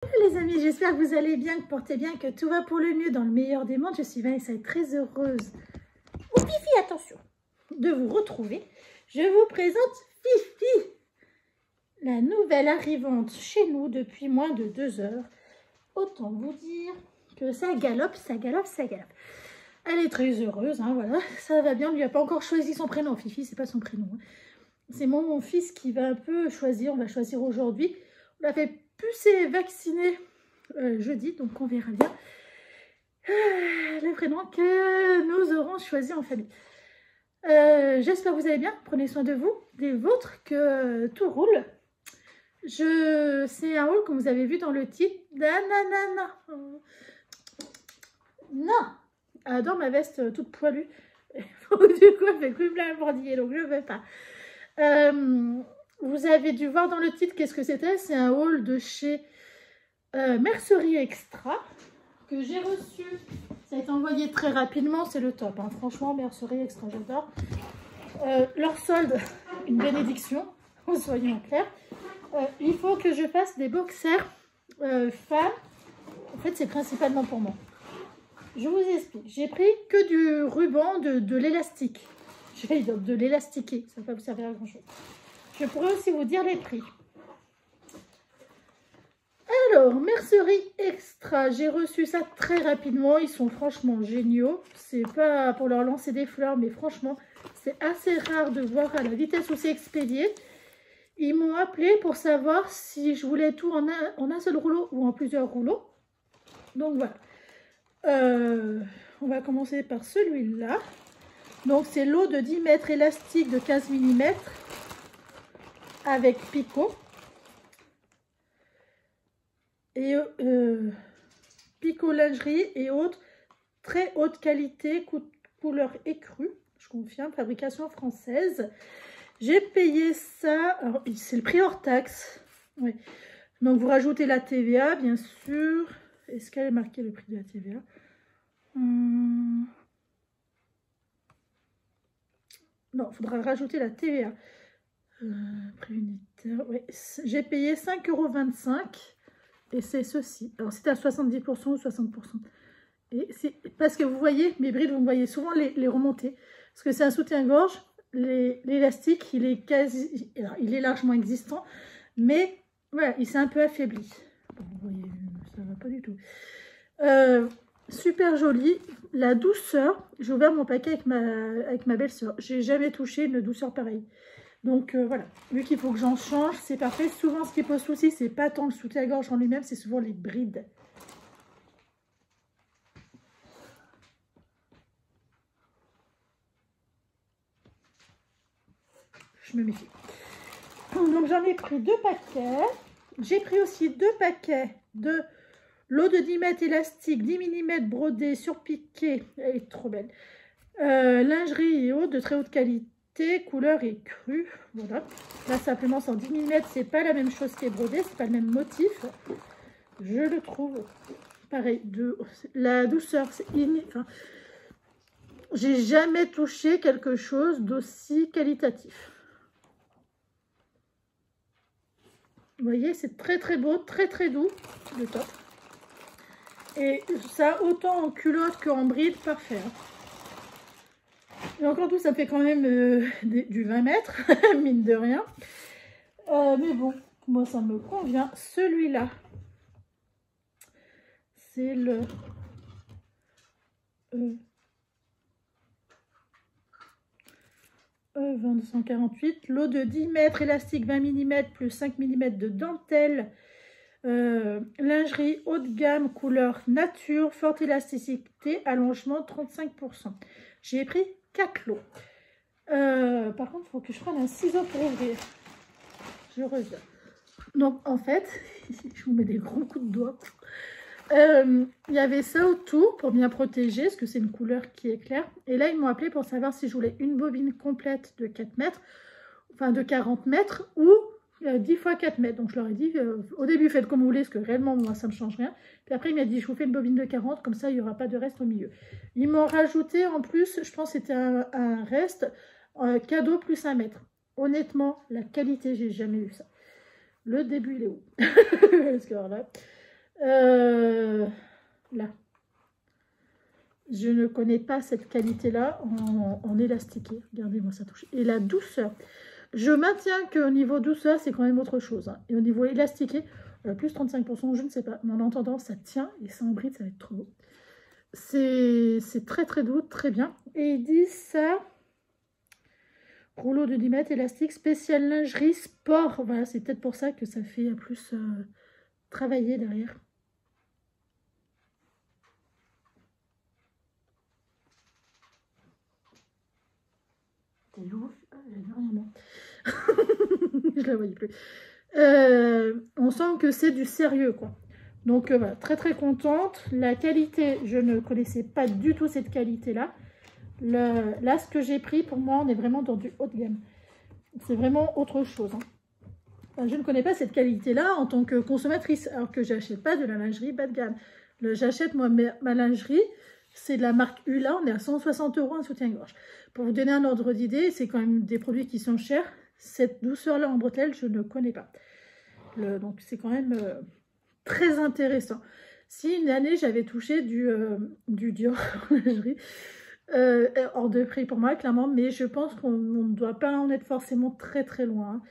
Les amis, j'espère que vous allez bien, que vous portez bien, que tout va pour le mieux dans le meilleur des mondes. Je suis Vanessa et très heureuse, oh Fifi, attention, de vous retrouver. Je vous présente Fifi, la nouvelle arrivante chez nous depuis moins de 2 heures. Autant vous dire que ça galope, ça galope, ça galope. Elle est très heureuse, hein, voilà, ça va bien. On lui a pas encore choisi son prénom. Fifi, c'est pas son prénom. Hein. C'est mon fils qui va un peu choisir. On va choisir aujourd'hui. On l'a fait pucer et vacciner jeudi, donc on verra bien le prénom que nous aurons choisi en famille. J'espère que vous allez bien. Prenez soin de vous, des vôtres, que tout roule. C'est un haul comme vous avez vu dans le titre. Non. Elle adore ma veste toute poilue. Du coup, elle fait plus plein bordiller, donc je ne veux pas. Vous avez dû voir dans le titre qu'est-ce que c'était. C'est un haul de chez Mercerie Extra que j'ai reçu. Ça a été envoyé très rapidement, c'est le top. Hein. Franchement, Mercerie Extra, j'adore. Leur solde, une bénédiction, soyons clairs. Il faut que je fasse des boxers femmes. En fait, c'est principalement pour moi. Je vous explique. J'ai pris que du ruban, de l'élastique. Je vais de l'élastiquer, ça ne va pas vous servir à grand chose. Je pourrais aussi vous dire les prix. Alors, Mercerie Extra, j'ai reçu ça très rapidement. Ils sont franchement géniaux. C'est pas pour leur lancer des fleurs, mais franchement, c'est assez rare de voir à la vitesse où c'est expédié. Ils m'ont appelé pour savoir si je voulais tout en un seul rouleau ou en plusieurs rouleaux. Donc voilà. On va commencer par celui-là. Donc c'est l'eau de 10 mètres élastique de 15 mm avec picot. Et picot lingerie et autres, très haute qualité, couleur écrue, je confirme, fabrication française. J'ai payé ça, c'est le prix hors taxe. Oui. Donc vous rajoutez la TVA, bien sûr. Est-ce qu'elle est marquée le prix de la TVA? Non, il faudra rajouter la TVA. Prix unitaire, ouais. J'ai payé 5,25 € et c'est ceci. Alors c'était à 70% ou 60%. Et c'est parce que vous voyez, mes brides, vous me voyez souvent les remonter. Parce que c'est un soutien-gorge. L'élastique, il est quasi, alors, il est largement existant, mais voilà, il s'est un peu affaibli. Bon, vous voyez, ça va pas du tout. Super joli, la douceur. J'ai ouvert mon paquet avec ma belle-sœur. J'ai jamais touché une douceur pareille. Donc voilà, vu qu'il faut que j'en change, c'est parfait. Souvent, ce qui pose souci, c'est pas tant le soutien-gorge en lui-même, c'est souvent les brides. Je me méfie. Donc j'en ai pris 2 paquets. J'ai pris aussi 2 paquets de l'eau de 10 mètres élastique, 10 mm brodée, surpiquée. Elle est trop belle. Lingerie et eau de très haute qualité, couleur et crue. Voilà. Là simplement 110 mm, c'est pas la même chose qui est brodée, c'est pas le même motif. Je le trouve pareil. La douceur, c'est enfin, j'ai jamais touché quelque chose d'aussi qualitatif. Vous voyez, c'est très très beau, très très doux, le top. Et ça, autant en culotte qu'en bride, parfait. Hein. Et encore tout, ça fait quand même du 20 mètres, mine de rien. Mais bon, moi ça me convient. Celui-là, c'est le... 248, l'eau de 10 mètres, élastique 20 mm plus 5 mm de dentelle, lingerie haut de gamme, couleur nature, forte élasticité, allongement 35%. J'ai pris 4 lots. Par contre, il faut que je prenne un ciseau pour ouvrir. Je reviens. Donc, en fait, je vous mets des grands coups de doigt. Il y avait ça autour pour bien protéger, parce que c'est une couleur qui est claire. Et là, ils m'ont appelé pour savoir si je voulais une bobine complète de 4 mètres, enfin de 40 mètres, ou 10 x 4 mètres. Donc, je leur ai dit, au début, faites comme vous voulez, parce que réellement, moi, ça ne me change rien. Puis après, il m'a dit, je vous fais une bobine de 40, comme ça, il n'y aura pas de reste au milieu. Ils m'ont rajouté, en plus, je pense que c'était un reste, cadeau plus 1 mètre. Honnêtement, la qualité, j'ai jamais eu ça. Le début, il est où? Parce que alors là... Là. Je ne connais pas cette qualité-là en élastiqué. Regardez-moi, ça touche. Et la douceur. Je maintiens qu'au niveau douceur, c'est quand même autre chose. Hein. Et au niveau élastiqué, plus 35%, je ne sais pas. Mais en entendant, ça tient et ça en bride, ça va être trop beau. C'est très très doux, très bien. Et ils disent ça, rouleau de 10 mètres, élastique, spécial lingerie, sport. Voilà, c'est peut-être pour ça que ça fait plus travailler derrière. T'es où? Elle a rien, moi. Je la voyais plus. On sent que c'est du sérieux, quoi. Donc voilà, très très contente. La qualité, je ne connaissais pas du tout cette qualité-là. Là, ce que j'ai pris, pour moi, on est vraiment dans du haut de gamme. C'est vraiment autre chose. Hein. Enfin, je ne connais pas cette qualité-là en tant que consommatrice, alors que j'achète pas de la lingerie bas de gamme. J'achète, moi, ma lingerie, c'est de la marque Ula, on est à 160 € un soutien-gorge. Pour vous donner un ordre d'idée, c'est quand même des produits qui sont chers. Cette douceur-là en bretelle, je ne connais pas. Donc, c'est quand même très intéressant. Si une année, j'avais touché du Dior en lingerie, hors de prix pour moi, clairement, mais je pense qu'on ne doit pas en être forcément très très loin.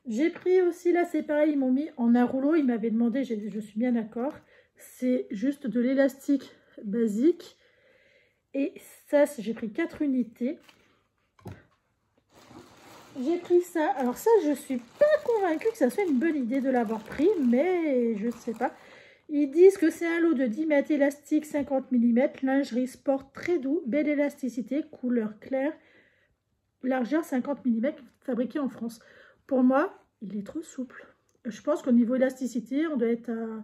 J'ai pris aussi, là c'est pareil, ils m'ont mis en un rouleau, ils m'avaient demandé, je suis bien d'accord, c'est juste de l'élastique basique, et ça, j'ai pris 4 unités. J'ai pris ça, alors ça je suis pas convaincue que ça soit une bonne idée de l'avoir pris, mais je ne sais pas. Ils disent que c'est un lot de 10 mètres élastique 50 mm, lingerie sport très doux, belle élasticité, couleur claire, largeur 50 mm, fabriqué en France. Pour moi, il est trop souple. Je pense qu'au niveau élasticité, on doit être à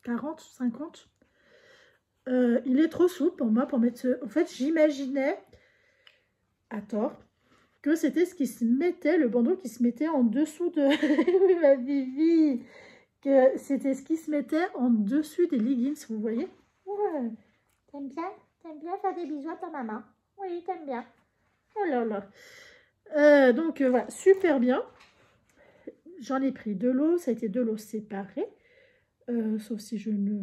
40, 50. Il est trop souple pour moi pour mettre ce... En fait, j'imaginais, à tort, que c'était ce qui se mettait, le bandeau qui se mettait en dessous de... ma Vivi, que c'était ce qui se mettait en dessus des leggings, vous voyez? Ouais. T'aimes bien? T'aimes bien faire des bisous à ta maman? Oui, t'aimes bien. Oh là là. Donc voilà, super bien. J'en ai pris de l'eau, ça a été de l'eau séparée. Sauf si je ne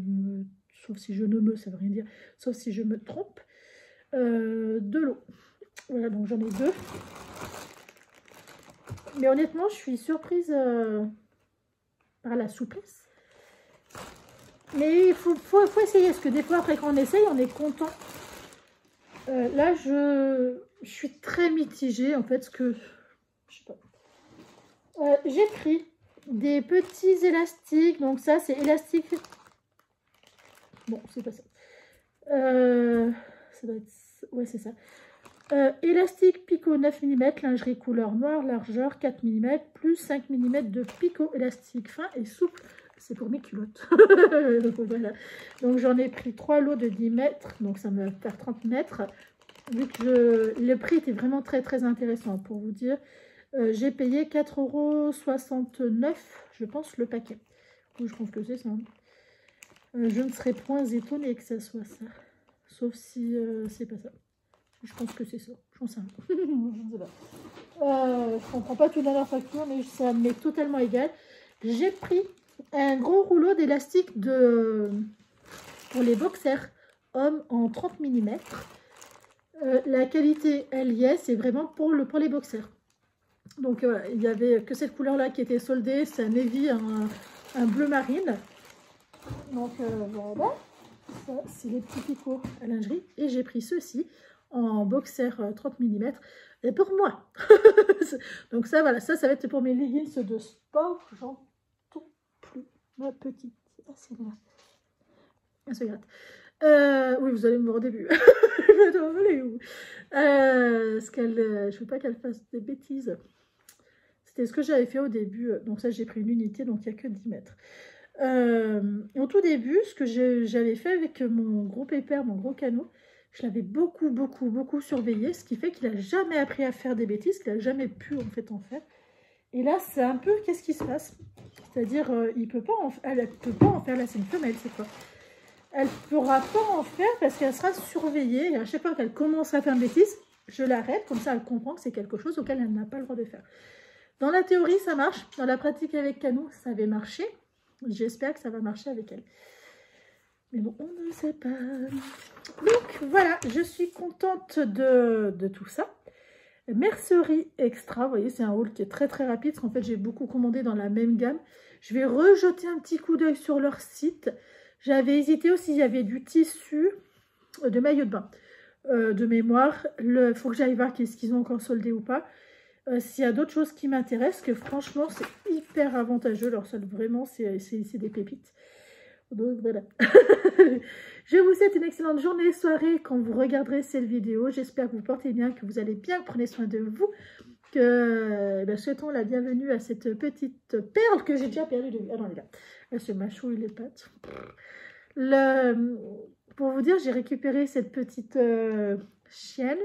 me, ça veut rien dire, sauf si je me trompe. De l'eau. Voilà, donc j'en ai 2. Mais honnêtement, je suis surprise par la souplesse. Mais il faut essayer, parce que des fois, après quand on essaye, on est content. Là, je suis très mitigée, en fait, parce que... Je sais pas. J'ai pris des petits élastiques. Donc ça, c'est élastique... Bon, c'est pas ça. Ça doit être... Ouais, c'est ça. Élastique picot 9 mm, lingerie couleur noire, largeur 4 mm, plus 5 mm de picot élastique fin et souple. C'est pour mes culottes. Donc voilà. Donc j'en ai pris 3 lots de 10 mètres, donc ça me va faire 30 mètres. Vu que le prix était vraiment très très intéressant, pour vous dire. J'ai payé 4,69 €, je pense, le paquet. Je pense que c'est ça. Je ne serais point étonnée que ça soit ça. Sauf si c'est pas ça. Je pense que c'est ça. J'en sais rien. Je ne sais pas. Je comprends pas tout dans leur facture, mais ça m'est totalement égal. J'ai pris un gros rouleau d'élastique pour les boxers hommes en 30 mm. La qualité, elle y est, c'est vraiment pour les boxers. Donc il n'y avait que cette couleur-là qui était soldée. C'est un navy, un bleu marine. Donc voilà. Ça, c'est les petits picots à lingerie. Et j'ai pris ceux-ci en boxer 30 mm. Et pour moi. Donc ça, voilà. Ça va être pour mes leggings de sport. J'en peux plus. Ma petite. Ah, c'est là. Elle se gratte. Oui, vous allez me voir au début. Je dois aller où je veux pas qu'elle fasse des bêtises. C'était ce que j'avais fait au début. Donc ça, j'ai pris une unité, donc il n'y a que 10 mètres. Au tout début, ce que j'avais fait avec mon gros pépère, mon gros canot, je l'avais beaucoup surveillé, ce qui fait qu'il n'a jamais appris à faire des bêtises, qu'il n'a jamais pu en faire. Et là, c'est un peu, qu'est-ce qui se passe? C'est-à-dire, elle ne peut pas en faire, là c'est une femelle, c'est quoi? Elle ne pourra pas en faire parce qu'elle sera surveillée, et à chaque fois qu'elle commence à faire une bêtise, je l'arrête, comme ça elle comprend que c'est quelque chose auquel elle n'a pas le droit de faire. Dans la théorie, ça marche. Dans la pratique avec Canou, ça avait marché. J'espère que ça va marcher avec elle. Mais bon, on ne sait pas. Donc voilà, je suis contente de tout ça. Mercerie Extra, vous voyez, c'est un haul qui est très très rapide, parce qu'en fait j'ai beaucoup commandé dans la même gamme. Je vais rejeter un petit coup d'œil sur leur site. J'avais hésité aussi, il y avait du tissu de maillot de bain. De mémoire, il faut que j'aille voir qu'est-ce qu'ils ont encore soldé ou pas. S'il y a d'autres choses qui m'intéressent, que franchement c'est hyper avantageux, leur solde, vraiment c'est des pépites. Donc voilà. Je vous souhaite une excellente journée, soirée quand vous regarderez cette vidéo. J'espère que vous portez bien, que vous allez bien, prenez soin de vous. Que souhaitons la bienvenue à cette petite perle que j'ai déjà perdue de vue. Ah non, il est là. Là, ce mâchouille les pattes. Pour vous dire, j'ai récupéré cette petite chienne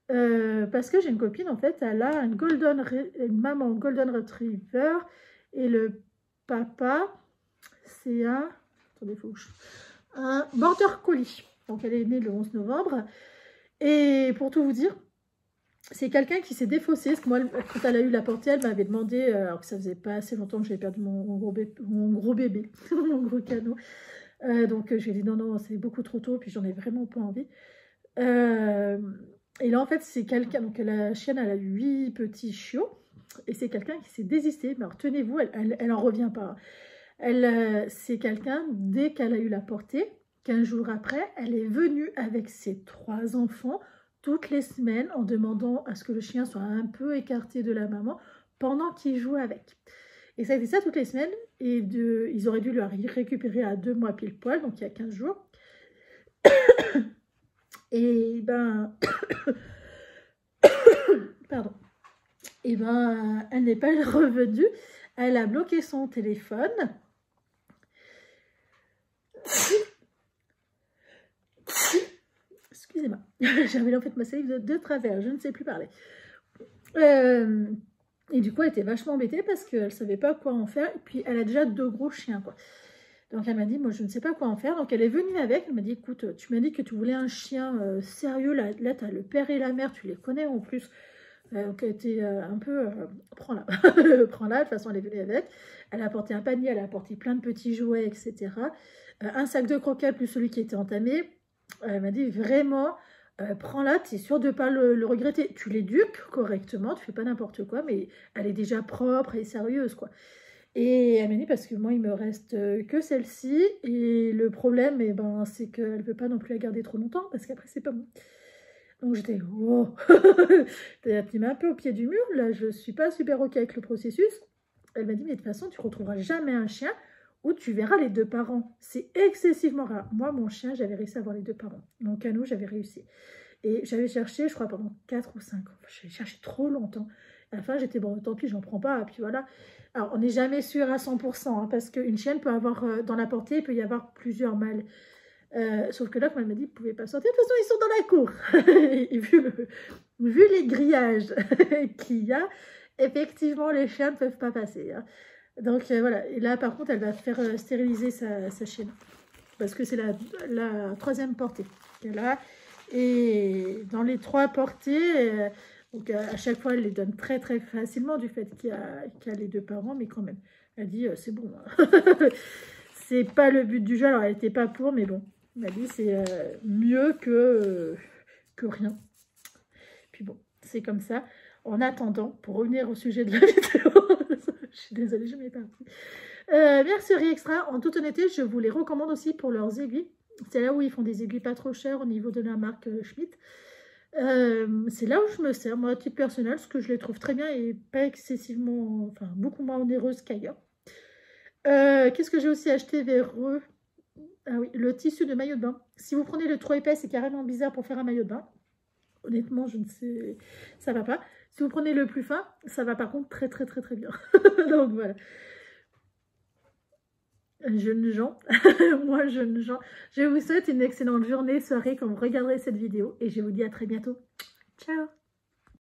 parce que j'ai une copine, en fait, elle a une maman Golden Retriever et le papa, c'est un... Attendez, faut que un Border Collie. Donc elle est née le 11 novembre. Et pour tout vous dire, c'est quelqu'un qui s'est défaussé. Parce que moi, quand elle a eu la portée, elle m'avait demandé, alors que ça faisait pas assez longtemps que j'avais perdu mon gros bébé, mon gros canot. Donc j'ai dit non, c'est beaucoup trop tôt, puis j'en ai vraiment pas envie. Et là, en fait, c'est quelqu'un, donc la chienne, elle a eu 8 petits chiots. Et c'est quelqu'un qui s'est désisté. Mais alors tenez-vous, elle en revient pas. C'est quelqu'un, dès qu'elle a eu la portée, 15 jours après, elle est venue avec ses 3 enfants toutes les semaines en demandant à ce que le chien soit un peu écarté de la maman pendant qu'il joue avec. Et ça a été ça toutes les semaines. Et ils auraient dû le récupérer à 2 mois pile poil, donc il y a 15 jours. Et ben... Pardon. Et ben, elle n'est pas revenue. Elle a bloqué son téléphone. Excusez-moi, j'avais en fait ma salive de travers, je ne sais plus parler. Et du coup, elle était vachement embêtée parce qu'elle ne savait pas quoi en faire. Et puis, elle a déjà 2 gros chiens, quoi. Donc, elle m'a dit, moi, je ne sais pas quoi en faire. Donc, elle est venue avec. Elle m'a dit, écoute, tu m'as dit que tu voulais un chien sérieux. Là, tu as le père et la mère, tu les connais en plus. Donc, elle était un peu, prends-la. Prends-la, de toute façon, elle est venue avec. Elle a apporté un panier, elle a apporté plein de petits jouets, etc. Un sac de croquettes plus celui qui était entamé. Elle m'a dit, vraiment, prends-la, tu es sûre de ne pas le regretter. Tu l'éduques correctement, tu fais pas n'importe quoi, mais elle est déjà propre et sérieuse, quoi. Et elle m'a dit, parce que moi, il me reste que celle-ci. Et le problème, eh ben, c'est qu'elle ne veut pas non plus la garder trop longtemps, parce qu'après, c'est pas bon. Donc j'étais, oh, tu m'as un peu au pied du mur, là, je suis pas super ok avec le processus. Elle m'a dit, mais de toute façon, tu retrouveras jamais un chien où tu verras les 2 parents. C'est excessivement rare. Moi, mon chien, j'avais réussi à avoir les 2 parents. Mon canot, j'avais réussi. Et j'avais cherché, je crois, pendant 4 ou 5 ans. J'avais cherché trop longtemps. À la fin, j'étais, bon, tant pis, j'en prends pas. Et puis voilà. Alors, on n'est jamais sûr à 100%, hein, parce qu'une chienne peut avoir, dans la portée, il peut y avoir plusieurs mâles. Sauf que là, quand elle m'a dit, vous ne pouvez pas sortir, de toute façon, ils sont dans la cour. Et vu les grillages qu'il y a, effectivement, les chiens ne peuvent pas passer. Hein. Donc voilà, et là, par contre, elle va faire stériliser sa chienne. Parce que c'est la 3e portée qu'elle a. Et dans les 3 portées, donc à chaque fois, elle les donne très très facilement du fait qu'il y a les 2 parents, mais quand même, elle dit, c'est bon. Hein. C'est pas le but du jeu, alors elle n'était pas pour, mais bon. Elle m'a dit c'est mieux que rien. Puis bon, c'est comme ça. En attendant, pour revenir au sujet de la vidéo, je suis désolée, je m'ai partie. Mercerie Extra, en toute honnêteté, je vous les recommande aussi pour leurs aiguilles. C'est là où ils font des aiguilles pas trop chères au niveau de la marque Schmidt. C'est là où je me sers, moi, à titre personnel, parce que je les trouve très bien et pas excessivement, enfin, beaucoup moins onéreuses qu'ailleurs. Qu'est-ce que j'ai aussi acheté vers eux? Ah oui, le tissu de maillot de bain. Si vous prenez le trop épais, c'est carrément bizarre pour faire un maillot de bain. Honnêtement, je ne sais, ça va pas. Si vous prenez le plus fin, ça va par contre très très très très bien. Donc voilà. Jeunes gens, moi jeunes gens, je vous souhaite une excellente journée, soirée quand vous regarderez cette vidéo et je vous dis à très bientôt. Ciao!